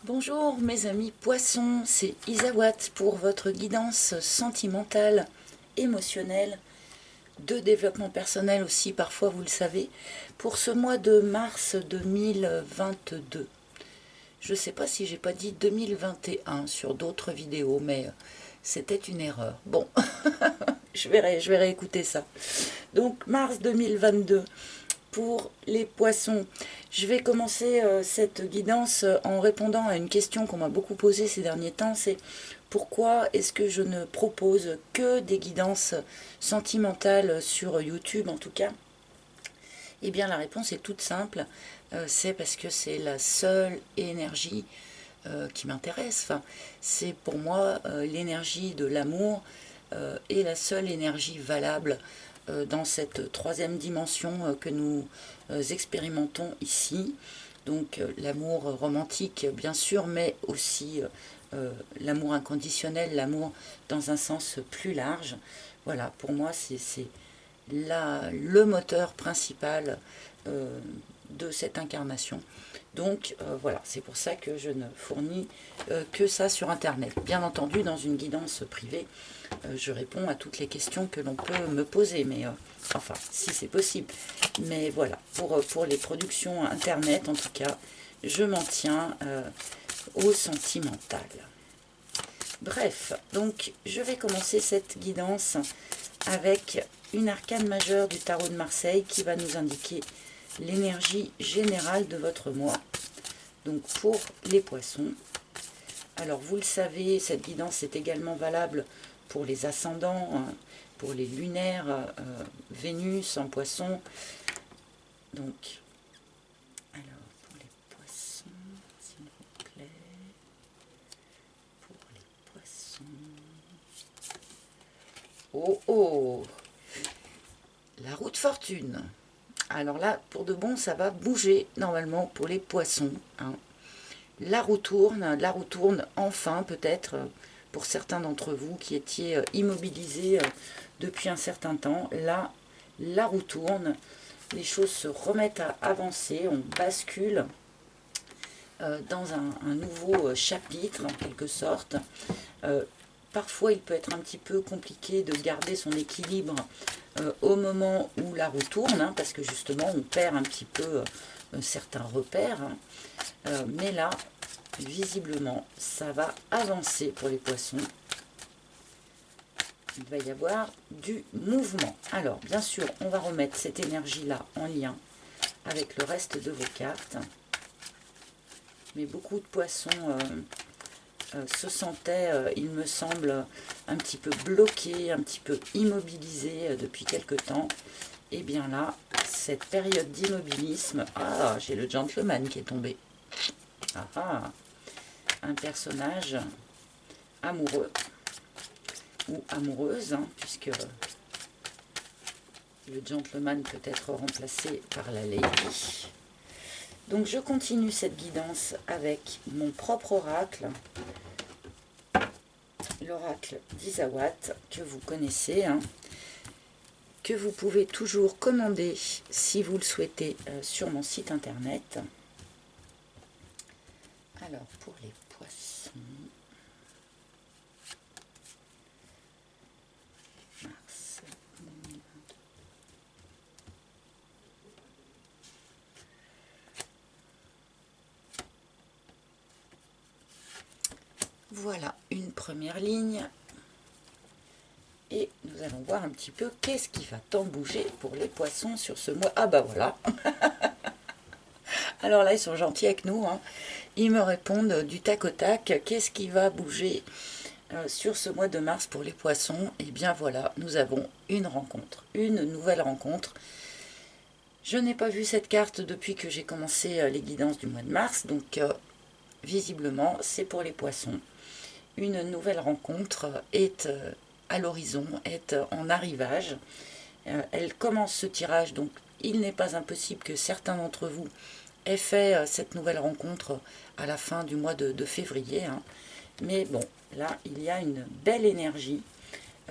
Bonjour mes amis poissons, c'est Isawat pour votre guidance sentimentale, émotionnelle, de développement personnel aussi parfois vous le savez, pour ce mois de mars 2022. Je ne sais pas si j'ai pas dit 2021 sur d'autres vidéos, mais c'était une erreur. Bon, je vais réécouter ça. Donc mars 2022. Pour les poissons, je vais commencer cette guidance en répondant à une question qu'on m'a beaucoup posée ces derniers temps, c'est pourquoi est-ce que je ne propose que des guidances sentimentales sur YouTube en tout cas? Eh bien la réponse est toute simple, c'est parce que c'est la seule énergie qui m'intéresse. Enfin, c'est pour moi l'énergie de l'amour est la seule énergie valable dans cette troisième dimension que nous expérimentons ici. Donc l'amour romantique bien sûr, mais aussi l'amour inconditionnel, l'amour dans un sens plus large. Voilà, pour moi c'est le moteur principal de cette incarnation. Donc voilà, c'est pour ça que je ne fournis que ça sur Internet. Bien entendu, dans une guidance privée, je réponds à toutes les questions que l'on peut me poser, mais enfin, si c'est possible. Mais voilà, pour les productions Internet, en tout cas, je m'en tiens au sentimental. Bref, donc je vais commencer cette guidance avec une arcane majeure du tarot de Marseille qui va nous indiquer l'énergie générale de votre mois. Donc pour les poissons, alors vous le savez, cette guidance est également valable pour les ascendants, pour les lunaires, Vénus en poisson. Donc, alors pour les poissons, s'il vous plaît, pour les poissons. Oh oh, la roue de fortune. Alors là, pour de bon, ça va bouger normalement pour les poissons. Hein. La roue tourne enfin peut-être pour certains d'entre vous qui étiez immobilisés depuis un certain temps. Là, la roue tourne, les choses se remettent à avancer, on bascule dans un nouveau chapitre en quelque sorte. Parfois, il peut être un petit peu compliqué de garder son équilibre au moment où la roue tourne, hein, parce que justement, on perd un petit peu certains repères. Hein. Mais là, visiblement, ça va avancer pour les poissons. Il va y avoir du mouvement. Alors, bien sûr, on va remettre cette énergie-là en lien avec le reste de vos cartes. Mais beaucoup de poissons se sentaient, il me semble, un petit peu bloqués, un petit peu immobilisés depuis quelque temps. Et bien là, cette période d'immobilisme... Ah, j'ai le gentleman qui est tombé. Ah ah, un personnage amoureux ou amoureuse, hein, puisque le gentleman peut être remplacé par la lady. Donc je continue cette guidance avec mon propre oracle, l'oracle d'Isawat, que vous connaissez, hein, que vous pouvez toujours commander si vous le souhaitez sur mon site internet. Alors pour les poissons, mars 2022. Voilà une première ligne. Et nous allons voir un petit peu qu'est-ce qui va tant bouger pour les poissons sur ce mois. Ah bah voilà. Alors là, ils sont gentils avec nous. Hein. Ils me répondent du tac au tac. Qu'est-ce qui va bouger sur ce mois de mars pour les poissons? Et bien voilà, nous avons une rencontre, une nouvelle rencontre. Je n'ai pas vu cette carte depuis que j'ai commencé les guidances du mois de mars. Donc visiblement, c'est pour les poissons. Une nouvelle rencontre est à l'horizon, est en arrivage. Elle commence ce tirage, donc il n'est pas impossible que certains d'entre vous aient fait cette nouvelle rencontre à la fin du mois de février. Hein. Mais bon, là, il y a une belle énergie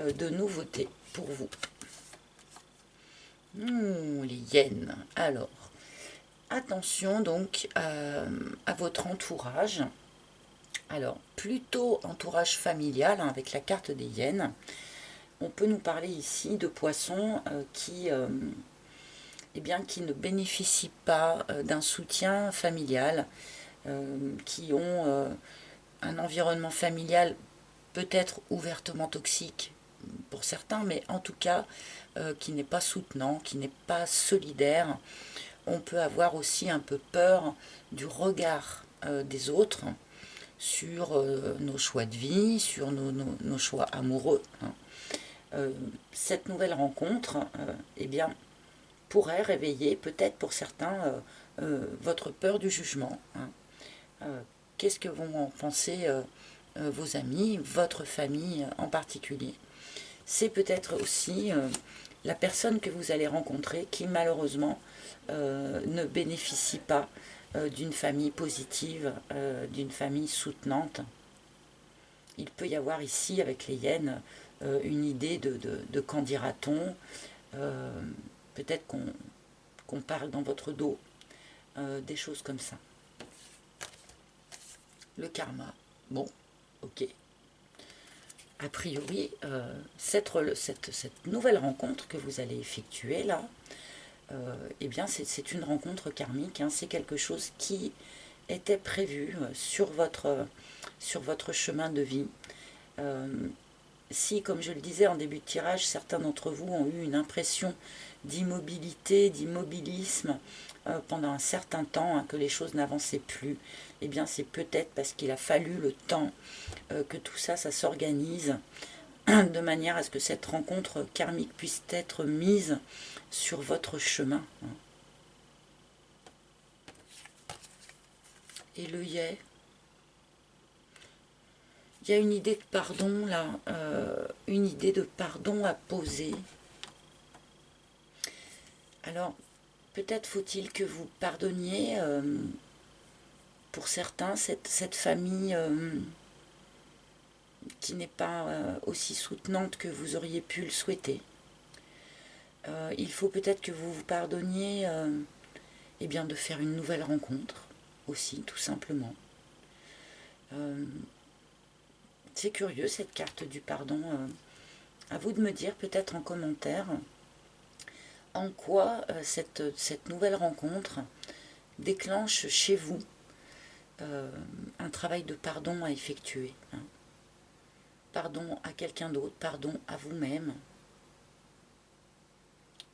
de nouveauté pour vous. Les hyènes. Alors, attention donc à votre entourage. Alors, plutôt entourage familial, hein, avec la carte des hyènes. On peut nous parler ici de poissons eh bien, qui ne bénéficient pas d'un soutien familial, qui ont un environnement familial peut-être ouvertement toxique pour certains, mais en tout cas qui n'est pas soutenant, qui n'est pas solidaire. On peut avoir aussi un peu peur du regard des autres sur nos choix de vie, sur nos choix amoureux. Hein. Cette nouvelle rencontre eh bien, pourrait réveiller peut-être pour certains votre peur du jugement. Hein. Qu'est-ce que vont en penser vos amis, votre famille en particulier? C'est peut-être aussi la personne que vous allez rencontrer qui malheureusement ne bénéficie pas d'une famille positive, d'une famille soutenante. Il peut y avoir ici avec les hyènes une idée de qu'en dira-t-on, peut-être qu'on parle dans votre dos, des choses comme ça. Le karma, bon, ok. A priori, cette nouvelle rencontre que vous allez effectuer là, eh bien c'est une rencontre karmique, hein, c'est quelque chose qui était prévu sur votre chemin de vie. Si, comme je le disais en début de tirage, certains d'entre vous ont eu une impression d'immobilité, d'immobilisme pendant un certain temps, hein, que les choses n'avançaient plus, eh bien c'est peut-être parce qu'il a fallu le temps que tout ça, ça s'organise de manière à ce que cette rencontre karmique puisse être mise sur votre chemin. Et le yé, il y a une idée de pardon là, une idée de pardon à poser. Alors, peut-être faut-il que vous pardonniez, pour certains, cette famille qui n'est pas aussi soutenante que vous auriez pu le souhaiter. Il faut peut-être que vous vous pardonniez eh bien, de faire une nouvelle rencontre aussi, tout simplement. C'est curieux cette carte du pardon. À vous de me dire peut-être en commentaire en quoi cette nouvelle rencontre déclenche chez vous un travail de pardon à effectuer. Hein. Pardon à quelqu'un d'autre, pardon à vous-même.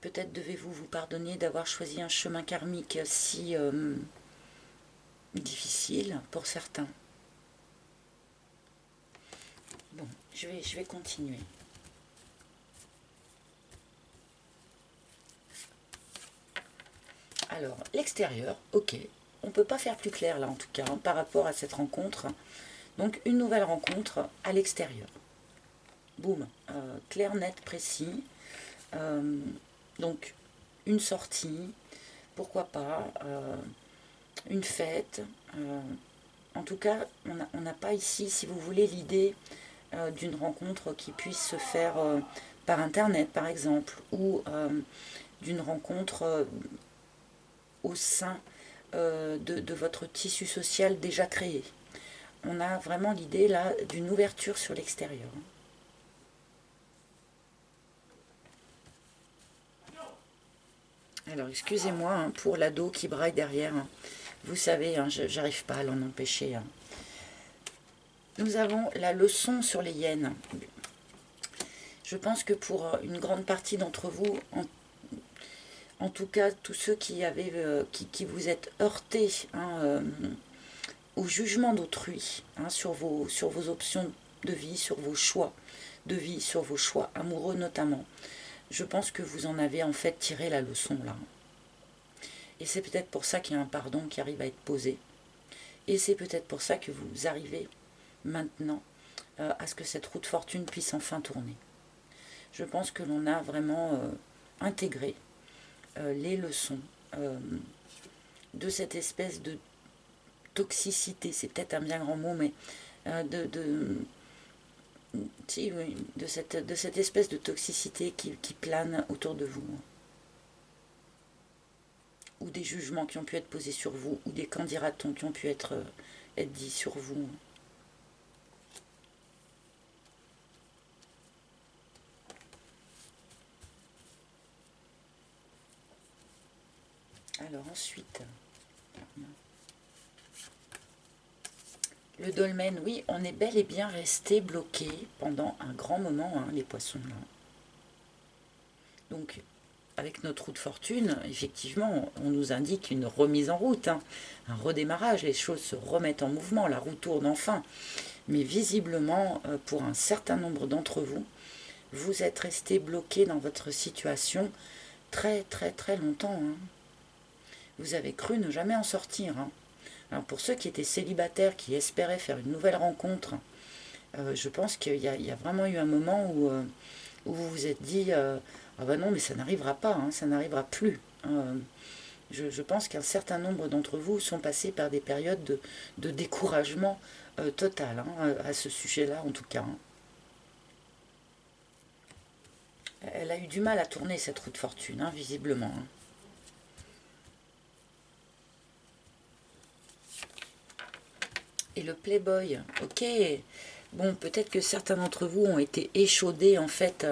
Peut-être devez-vous vous pardonner d'avoir choisi un chemin karmique si difficile pour certains. Bon, je vais continuer. Alors, l'extérieur, ok. On ne peut pas faire plus clair là en tout cas, hein, par rapport à cette rencontre. Donc, une nouvelle rencontre à l'extérieur. Boum, clair, net, précis. Donc, une sortie, pourquoi pas, une fête. En tout cas, on n'a pas ici, si vous voulez, l'idée d'une rencontre qui puisse se faire par Internet, par exemple, ou d'une rencontre au sein de votre tissu social déjà créé. On a vraiment l'idée là d'une ouverture sur l'extérieur. Alors, excusez-moi hein, pour l'ado qui braille derrière. Hein. Vous savez, hein, j'arrive pas à l'en empêcher. Hein. Nous avons la leçon sur les hyènes. Je pense que pour une grande partie d'entre vous, en tout cas tous ceux qui vous êtes heurtés hein, au jugement d'autrui hein, sur vos options de vie, sur vos choix de vie, sur vos choix amoureux notamment, je pense que vous en avez en fait tiré la leçon là. Et c'est peut-être pour ça qu'il y a un pardon qui arrive à être posé. Et c'est peut-être pour ça que vous arrivez maintenant à ce que cette roue de fortune puisse enfin tourner. Je pense que l'on a vraiment intégré les leçons de cette espèce de toxicité, c'est peut-être un bien grand mot, mais si, oui, de cette espèce de toxicité qui plane autour de vous. Ou des jugements qui ont pu être posés sur vous, ou des qu'en dira-t-on qui ont pu être dits sur vous. Alors ensuite, le dolmen, oui, on est bel et bien resté bloqué pendant un grand moment, hein, les poissons. Là. Donc, avec notre roue de fortune, effectivement, on nous indique une remise en route, hein, un redémarrage, les choses se remettent en mouvement, la roue tourne enfin. Mais visiblement, pour un certain nombre d'entre vous, vous êtes resté bloqué dans votre situation très très très longtemps. Hein. Vous avez cru ne jamais en sortir. Hein. Alors pour ceux qui étaient célibataires, qui espéraient faire une nouvelle rencontre, je pense qu'il y a vraiment eu un moment où vous vous êtes dit ah ben non, mais ça n'arrivera pas, hein, ça n'arrivera plus. Je pense qu'un certain nombre d'entre vous sont passés par des périodes de découragement total, hein, à ce sujet-là en tout cas. Hein. Elle a eu du mal à tourner cette roue de fortune, hein, visiblement. Hein. Et le Playboy, ok. Bon, peut-être que certains d'entre vous ont été échaudés, en fait.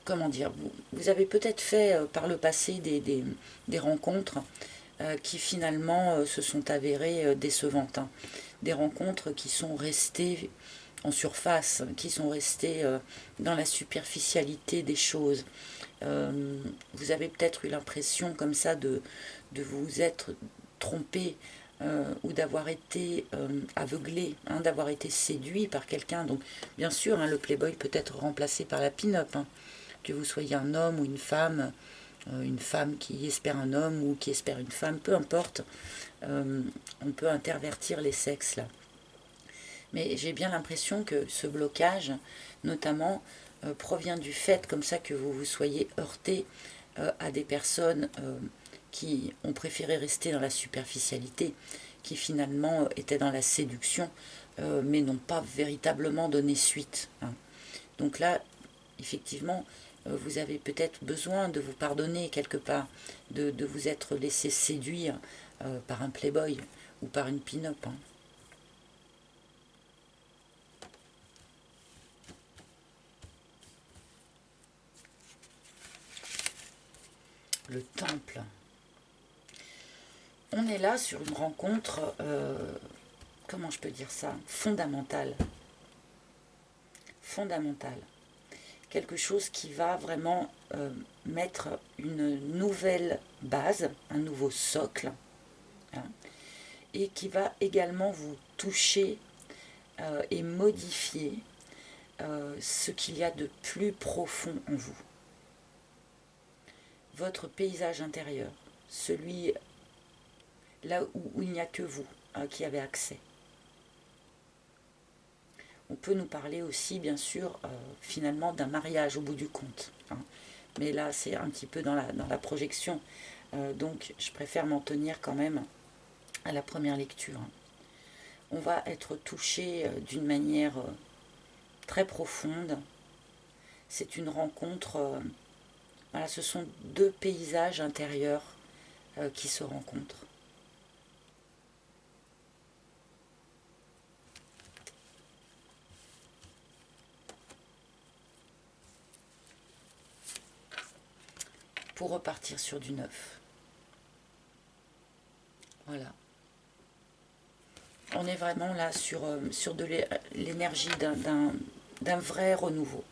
Comment dire, vous avez peut-être fait par le passé des rencontres qui finalement se sont avérées décevantes. Hein. Des rencontres qui sont restées en surface, qui sont restées dans la superficialité des choses. Vous avez peut-être eu l'impression comme ça de vous être trompé ou d'avoir été aveuglé, hein, d'avoir été séduit par quelqu'un. Donc bien sûr, hein, le playboy peut être remplacé par la pin-up. Hein. Que vous soyez un homme ou une femme qui espère un homme ou qui espère une femme, peu importe, on peut intervertir les sexes là. Mais j'ai bien l'impression que ce blocage, notamment, provient du fait comme ça que vous vous soyez heurté à des personnes qui ont préféré rester dans la superficialité, qui finalement étaient dans la séduction, mais n'ont pas véritablement donné suite. Hein. Donc là, effectivement, vous avez peut-être besoin de vous pardonner quelque part, de vous être laissé séduire par un playboy ou par une pin-up. Hein. Le temple. On est là sur une rencontre, comment je peux dire ça, fondamentale. Fondamentale. Quelque chose qui va vraiment mettre une nouvelle base, un nouveau socle, hein, et qui va également vous toucher et modifier ce qu'il y a de plus profond en vous. Votre paysage intérieur, celui là où il n'y a que vous qui avez accès. On peut nous parler aussi, bien sûr, finalement, d'un mariage au bout du compte. Hein. Mais là, c'est un petit peu dans la projection. Donc, je préfère m'en tenir quand même à la première lecture. On va être touché d'une manière très profonde. C'est une rencontre. Voilà, ce sont deux paysages intérieurs qui se rencontrent. Pour repartir sur du neuf. Voilà. On est vraiment là sur de l'énergie d'un vrai renouveau.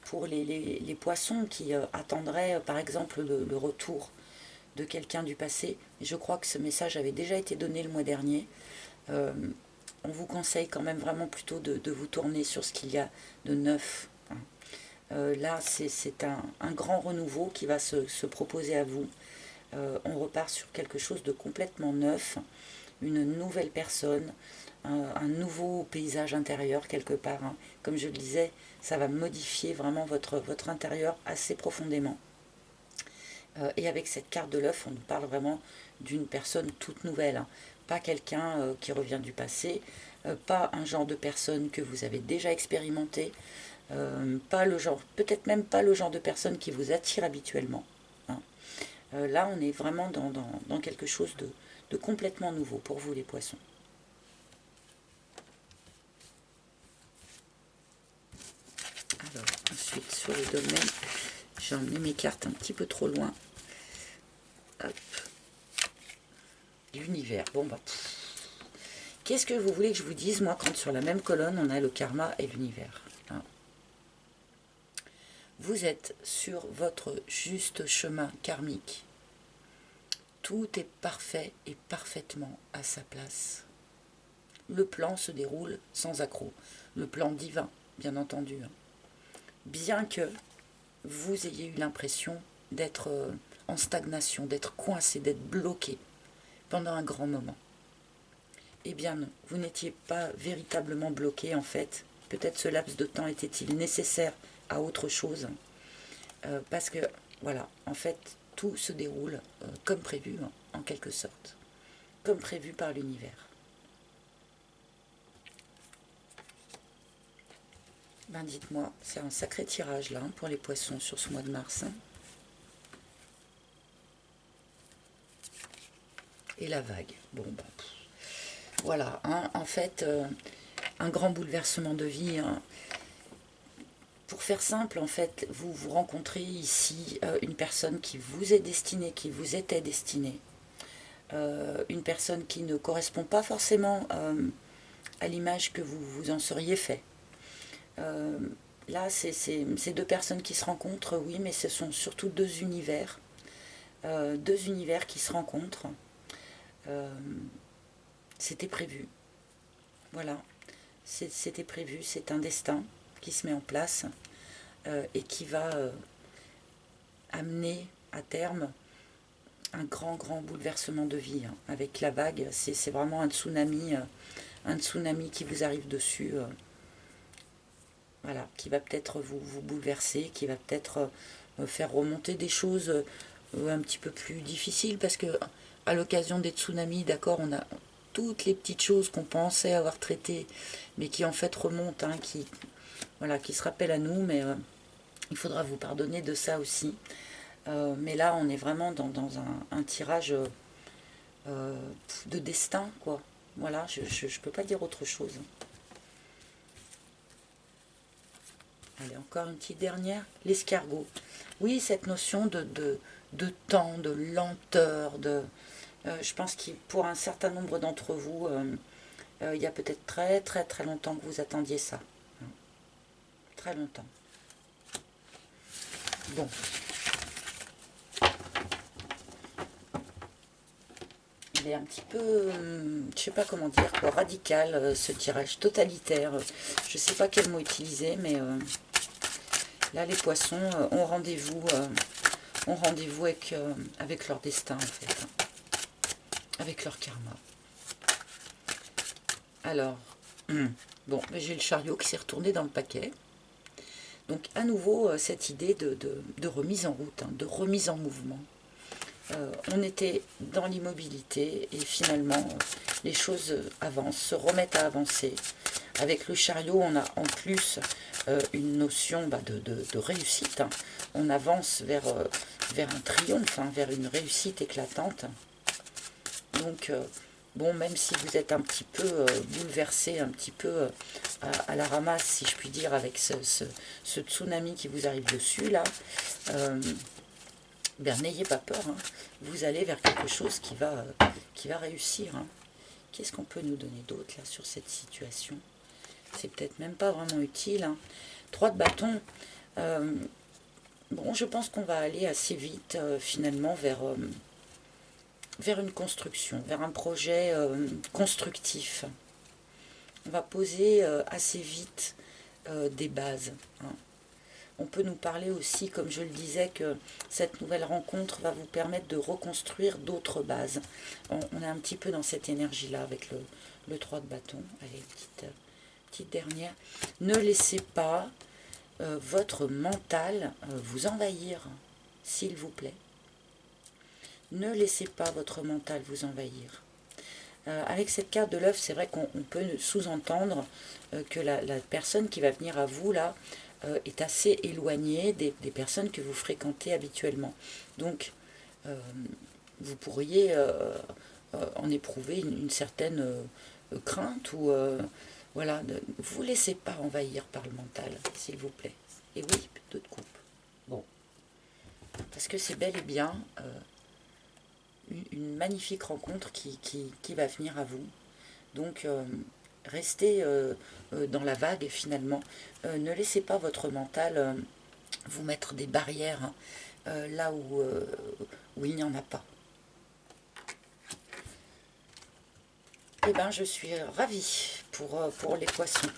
Pour les poissons qui attendraient par exemple le retour de quelqu'un du passé, je crois que ce message avait déjà été donné le mois dernier, on vous conseille quand même vraiment plutôt de vous tourner sur ce qu'il y a de neuf. Hein. Là, c'est un grand renouveau qui va se proposer à vous. On repart sur quelque chose de complètement neuf, une nouvelle personne, un nouveau paysage intérieur quelque part. Hein. Comme je le disais, ça va modifier vraiment votre intérieur assez profondément. Et avec cette carte de l'œuf, on nous parle vraiment d'une personne toute nouvelle. Hein. Pas quelqu'un qui revient du passé, pas un genre de personne que vous avez déjà expérimenté, pas le genre, peut-être même pas le genre de personne qui vous attire habituellement. Hein. Là, on est vraiment dans quelque chose de complètement nouveau pour vous les poissons. Alors, ensuite, sur le domaine, j'ai emmené mes cartes un petit peu trop loin. Hop. L'univers. Bon, bah, qu'est-ce que vous voulez que je vous dise, moi, quand sur la même colonne, on a le karma et l'univers, hein? Vous êtes sur votre juste chemin karmique. Tout est parfait et parfaitement à sa place. Le plan se déroule sans accroc. Le plan divin, bien entendu. Bien que vous ayez eu l'impression d'être en stagnation, d'être coincé, d'être bloqué pendant un grand moment. Eh bien non, vous n'étiez pas véritablement bloqué en fait. Peut-être ce laps de temps était-il nécessaire à autre chose. Parce que, voilà, en fait, tout se déroule comme prévu, en quelque sorte. Comme prévu par l'univers. Ben dites-moi, c'est un sacré tirage là, pour les poissons sur ce mois de mars. Et la vague. Bon, ben, voilà, hein, en fait, un grand bouleversement de vie. Hein. Pour faire simple, en fait, vous rencontrez ici une personne qui vous est destinée, qui vous était destinée. Une personne qui ne correspond pas forcément à l'image que vous vous en seriez fait. Là, c'est deux personnes qui se rencontrent, oui, mais ce sont surtout deux univers qui se rencontrent. C'était prévu, voilà, c'était prévu, c'est un destin qui se met en place et qui va amener à terme un grand bouleversement de vie, hein. Avec la vague, c'est vraiment un tsunami qui vous arrive dessus, voilà, qui va peut-être vous bouleverser, qui va peut-être faire remonter des choses un petit peu plus difficiles, parce que à l'occasion des tsunamis, d'accord, on a toutes les petites choses qu'on pensait avoir traitées, mais qui en fait remontent, hein, voilà, qui se rappellent à nous, mais il faudra vous pardonner de ça aussi. Mais là, on est vraiment dans un tirage de destin, quoi. Voilà, je ne peux pas dire autre chose. Allez, encore une petite dernière. L'escargot. Oui, cette notion de temps, de lenteur, je pense que pour un certain nombre d'entre vous, il y a peut-être très longtemps que vous attendiez ça. Très longtemps. Bon. Il est un petit peu, je sais pas comment dire, quoi, radical, ce tirage, totalitaire. Je sais pas quel mot utiliser, mais là, les poissons ont rendez-vous avec leur destin, en fait, hein, avec leur karma. Alors, bon, j'ai le chariot qui s'est retourné dans le paquet. Donc, à nouveau, cette idée de remise en route, hein, de remise en mouvement. On était dans l'immobilité et finalement, les choses avancent, se remettent à avancer. Avec le chariot, on a en plus une notion de réussite. Hein. On avance vers un triomphe, hein, vers une réussite éclatante. Donc, bon, même si vous êtes un petit peu bouleversé, un petit peu à la ramasse, si je puis dire, avec ce tsunami qui vous arrive dessus, là, ben, n'ayez pas peur, hein. Vous allez vers quelque chose qui va réussir. Hein. Qu'est-ce qu'on peut nous donner d'autre là sur cette situation? C'est peut-être même pas vraiment utile. Hein. 3 de bâton. Bon, je pense qu'on va aller assez vite finalement vers une construction, vers un projet constructif. On va poser assez vite des bases. Hein. On peut nous parler aussi, comme je le disais, que cette nouvelle rencontre va vous permettre de reconstruire d'autres bases. On est un petit peu dans cette énergie-là avec le 3 de bâton. Allez, petite dernière. Ne laissez pas votre mental vous envahir, s'il vous plaît. Ne laissez pas votre mental vous envahir. Avec cette carte de l'œuf, c'est vrai qu'on peut sous-entendre que la personne qui va venir à vous, là, est assez éloignée des personnes que vous fréquentez habituellement. Donc, vous pourriez en éprouver une certaine crainte ou... voilà, ne vous laissez pas envahir par le mental, s'il vous plaît. Et oui, 2 de coupe. Bon. Parce que c'est bel et bien une magnifique rencontre qui va venir à vous. Donc, restez dans la vague finalement. Ne laissez pas votre mental vous mettre des barrières là où il n'y en a pas. Eh bien, je suis ravie pour les poissons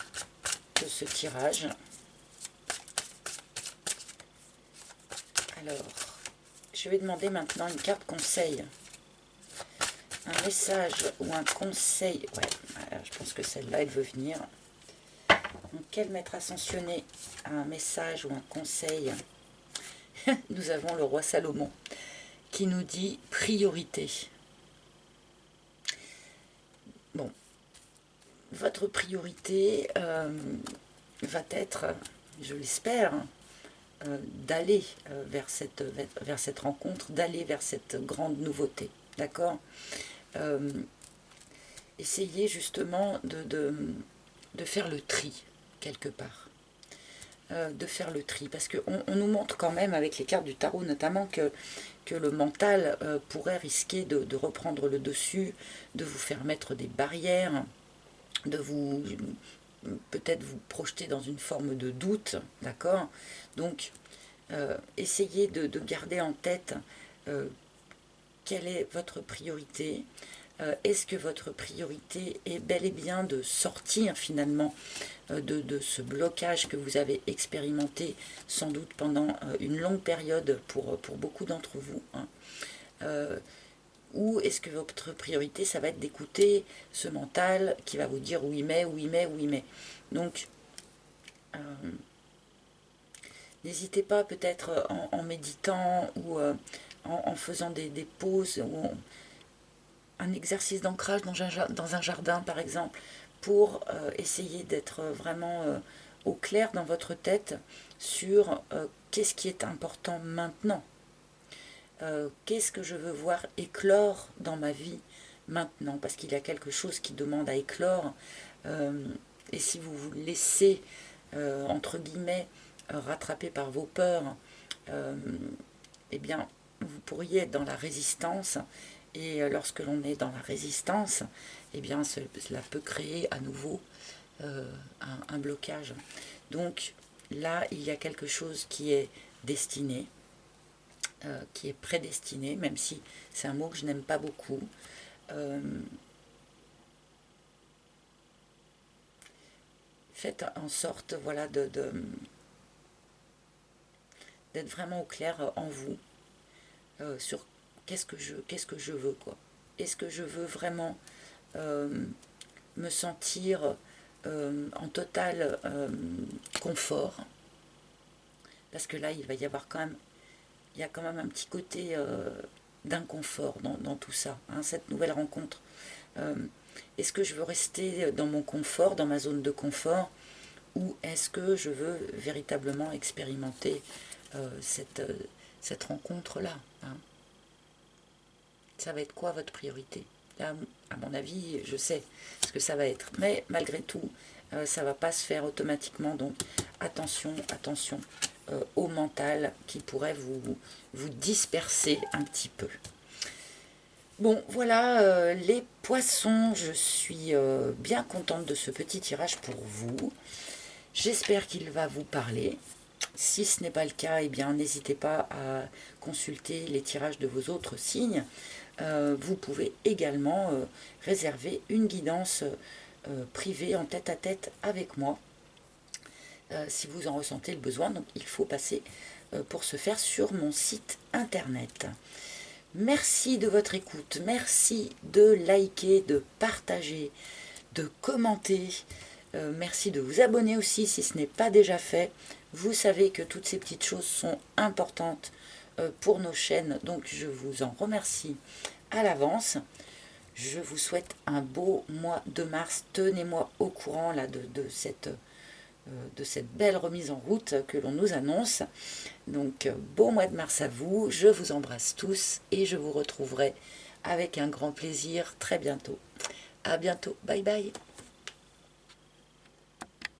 de ce tirage. Alors, je vais demander maintenant une carte conseil. Un message ou un conseil. Ouais, je pense que celle-là, elle veut venir. Donc, quel maître ascensionné a un message ou un conseil? Nous avons le roi Salomon qui nous dit priorité. Bon, votre priorité va être, je l'espère, d'aller vers cette rencontre, d'aller vers cette grande nouveauté. D'accord? Essayez justement de faire le tri, quelque part. De faire le tri, parce qu'on nous montre quand même, avec les cartes du tarot notamment, que le mental pourrait risquer de reprendre le dessus, de vous faire mettre des barrières, de vous peut-être vous projeter dans une forme de doute, d'accord? Donc, essayez de garder en tête quelle est votre priorité. Est-ce que votre priorité est bel et bien de sortir finalement de ce blocage que vous avez expérimenté sans doute pendant une longue période pour beaucoup d'entre vous, hein. Ou est-ce que votre priorité, ça va être d'écouter ce mental qui va vous dire oui mais, oui mais, oui mais. Donc, n'hésitez pas peut-être en méditant ou en faisant des pauses ou un exercice d'ancrage dans un jardin par exemple, pour essayer d'être vraiment au clair dans votre tête sur qu'est-ce qui est important maintenant. Qu'est-ce que je veux voir éclore dans ma vie maintenant, parce qu'il y a quelque chose qui demande à éclore, et si vous vous laissez, entre guillemets, rattraper par vos peurs, eh bien, vous pourriez être dans la résistance, et lorsque l'on est dans la résistance, eh bien, cela peut créer à nouveau un blocage. Donc, là, il y a quelque chose qui est destiné, qui est prédestiné, même si c'est un mot que je n'aime pas beaucoup. Faites en sorte, voilà, d'être vraiment au clair en vous, sur qu'est-ce que je veux, quoi. Est-ce que je veux vraiment me sentir en total confort? Parce que là, il va y avoir quand même, il y a quand même un petit côté d'inconfort dans tout ça, hein, cette nouvelle rencontre. Est-ce que je veux rester dans mon confort, dans ma zone de confort, ou est-ce que je veux véritablement expérimenter cette rencontre-là, hein? Ça va être quoi votre priorité? Là, à mon avis, je sais ce que ça va être. Mais malgré tout, ça ne va pas se faire automatiquement. Donc attention, attention au mental qui pourrait vous disperser un petit peu. Bon, voilà les poissons. Je suis bien contente de ce petit tirage pour vous. J'espère qu'il va vous parler. Si ce n'est pas le cas, eh bien, n'hésitez pas à consulter les tirages de vos autres signes. Vous pouvez également réserver une guidance privée en tête-à-tête avec moi, si vous en ressentez le besoin. Donc, il faut passer pour ce faire sur mon site internet. Merci de votre écoute. Merci de liker, de partager, de commenter. Merci de vous abonner aussi si ce n'est pas déjà fait. Vous savez que toutes ces petites choses sont importantes pour nos chaînes, donc je vous en remercie à l'avance. Je vous souhaite un beau mois de mars. Tenez-moi au courant là, de cette belle remise en route que l'on nous annonce. Donc beau mois de mars à vous. Je vous embrasse tous et je vous retrouverai avec un grand plaisir très bientôt. À bientôt. Bye bye.